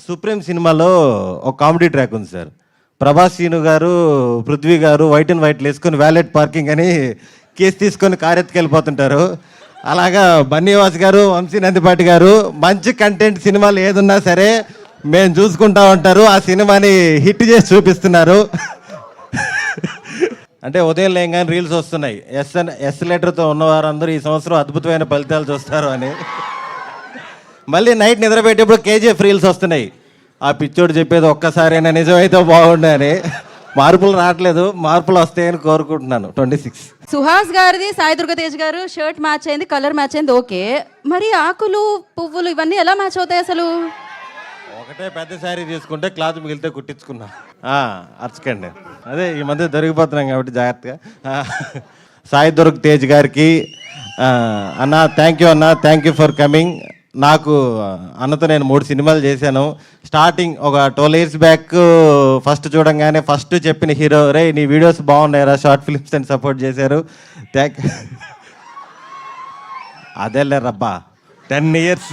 Supreme సినిమాలో ఒక comedy track ఉంది సార్. ప్రభాస్ సీను గారు, పృథ్వీ గారు వైట్ అండ్ వైట్లు వేసుకొని వ్యాలెట్ పార్కింగ్ అని కేసు తీసుకొని కారు ఎత్తుకెళ్ళిపోతుంటారు. అలాగా బన్నీవాస్ గారు, వంశీ నందిపాటి గారు మంచి కంటెంట్ సినిమాలు ఏదున్నా సరే మేము చూసుకుంటా ఉంటారు. ఆ సినిమాని హిట్ చేసి చూపిస్తున్నారు. అంటే ఉదయం లేగానే రీల్స్ వస్తున్నాయి, ఎస్ లెటర్తో ఉన్నవారందరూ ఈ సంవత్సరం అద్భుతమైన ఫలితాలు చూస్తారు అని. మళ్ళీ నైట్ నిద్రపెట్టేప్పుడు కేజీఎఫ్ రీల్స్ వస్తున్నాయి. ఆ పిచ్చోడు చెప్పేది ఒక్కసారైనా నిజమైతే బాగుండే అని. మార్పులు రావట్లేదు, మార్పులు వస్తాయని కోరుకుంటున్నాను. 26 సుహాస్ గారిది సాయి దుర్గ తేజ్ గారు షర్ట్ మ్యాచ్ అయింది, కలర్ మ్యాచ్ అయింది, ఓకే. మరి ఆకులు పువ్వులు ఇవన్నీ ఎలా మ్యాచ్ అవుతాయి అసలు? ఒకటే పెద్ద శారీ తీసుకుంటే క్లాత్ మిగిలితే కుట్టించుకున్నా. అర్చకండి, అదే ఈ మధ్య దొరికిపోతున్నాం కాబట్టి జాగ్రత్తగా. సాయి దుర్గ తేజ్ గారికి అన్న థ్యాంక్ యూ, అన్న థ్యాంక్ యూ ఫర్ కమింగ్. నాకు అన్నతో నేను 3 సినిమాలు చేశాను. స్టార్టింగ్ ఒక 12 years బ్యాక్ ఫస్ట్ చూడంగానే ఫస్ట్ చెప్పిన హీరో, రే నీ వీడియోస్ బాగున్నాయరా, షార్ట్ ఫిల్మ్స్ అని సపోర్ట్ చేశారు. అదేలే రబ్బా 10 years